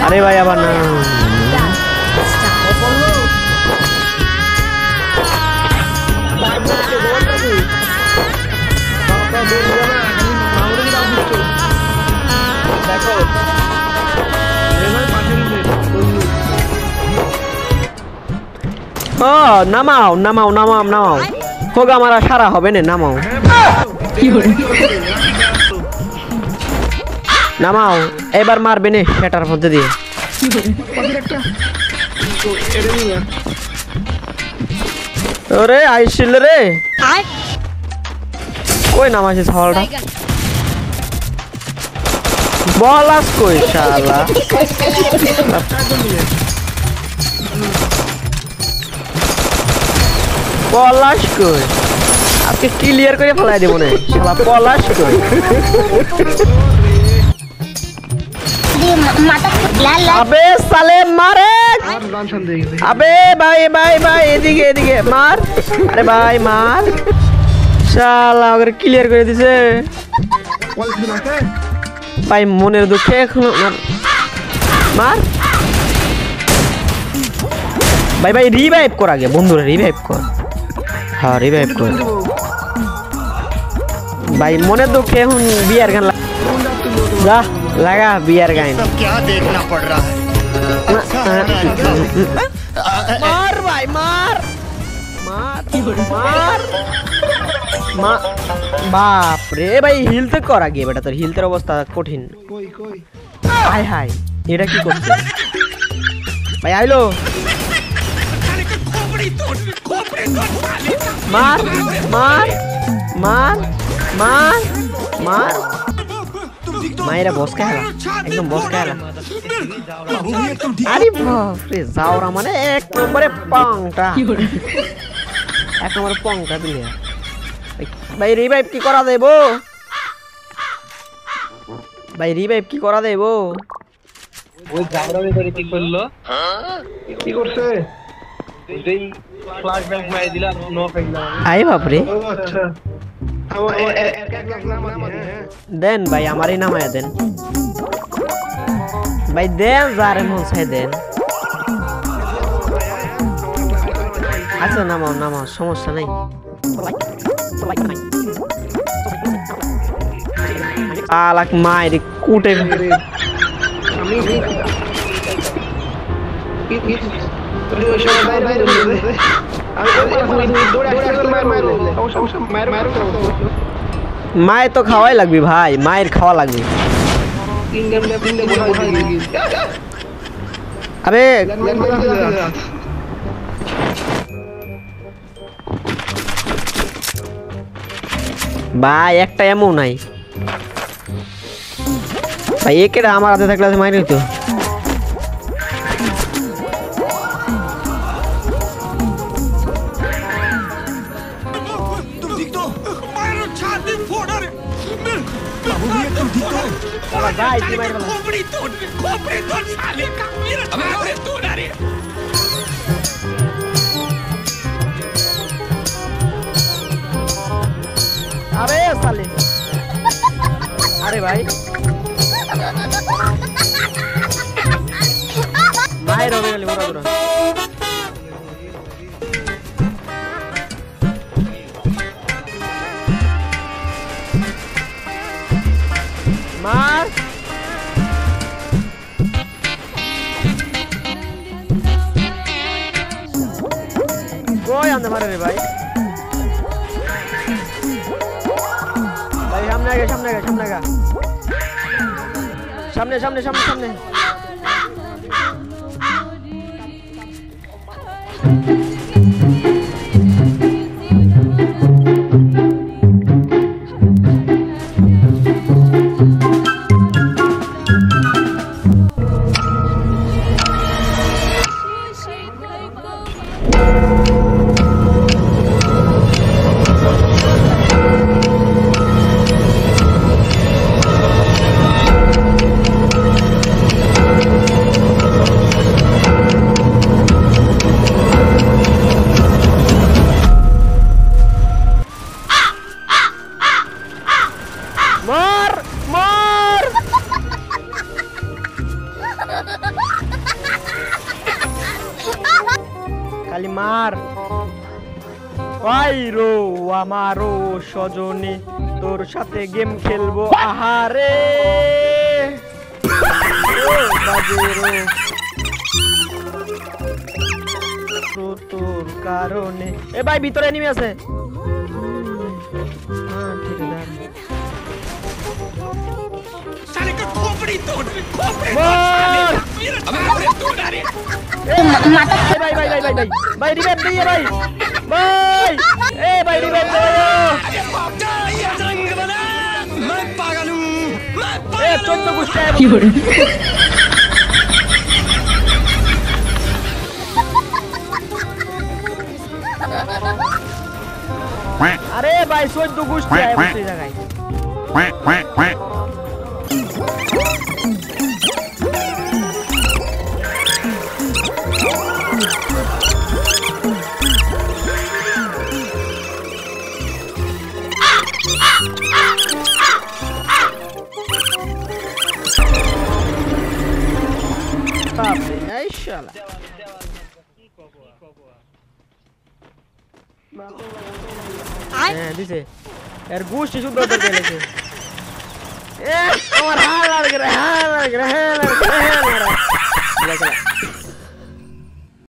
আরে ভাই আবার না ও নামাও নামাও নামাও নামাও হোক আমার সারা হবে না নামাও নামাও এবার মারবে নে সেটার মধ্যে দিয়ে ওরে আইছিল রে কই নামাইছে ছাওয়ালটা বলাস কই শালা পলাশ কই আজকে ক্লিয়ার করে ফেলাই দেব না শালা পলাশ কই আবে সালে মারে আবে ভাই ভাই ভাই এদিকে এদিকে মার আরে ভাই মার শালা ওকে ক্লিয়ার করে দিছে ভাই মনের দুঃখে এখন মার ভাই ভাই রিভাইভ কর আগে বন্ধুরা রিভাইভ কর হ্যাঁ রিভাইভ কর ভাই মনের দুঃখে এখন বিয়ার গান যা লাগা বিয়ার গান क्या देखना पड़ रहा है মার ভাই মার মার মার বাপ রে ভাই হিলতে কর আগে বেটা তোর হিলতের অবস্থা কঠিন কই কই হাই হাই এটা কি করছে ভাই আইলো মার মার মার মার মার মায়েরা বস খেলা একদম বস খেলা আরে বাপ রে যাওরা মানে এক নম্বরে পাংটা এক নম্বরে পাংটা দিলে ভাই রিভাইভ কি করা দেব ভাই রিভাইভ কি করা দেব ওই যাওরা করে কি করলো কি করছে যেই ফ্ল্যাশব্যাক মাই দিলা নো ফেললা আই বাপ রে আচ্ছা দেন ভাই আমারই নামায় দেন ভাই দেন যারে মন চাই দেন আচ্ছা নামাও নামাও সমস্যা নাই আলাক মায়ের কুটে আমি মায়ের তো খাওয়াই লাগবে ভাই মায়ের খাওয়া লাগবে আবে ভাই একটা এমন নাই ভাই একেটা আমার হাতে থাকলে মাইরে তো अरे साले अरे भाई मार हो गया लिबरा दूर मार कोई अंदर मारे रे भाई सामने आगे सामने आगे सामने आगे सामने सामने सामने सामने খালি মার পাইরো আমারো সজনী তোর সাথে গেম খেলবো আহারে ও বাজেরো তোর কারণে এ ভাই ভিতরে এনিমি আছে হ্যাঁ ঠিক আছে साले का खोपड़ी तोड़ भाई भाई भाई भाई भाई भाई रिवाइव नहीं है भाई भाई ए भाई रिवाइव दो मैं पागल हूँ ए चोट गुस्सा है अरे भाई सोच दो गुस्सा है उसी जगह দিছে এর গুষ্টি শুদ্ধ করে দিয়েছে এ আমার হাল লাগে রে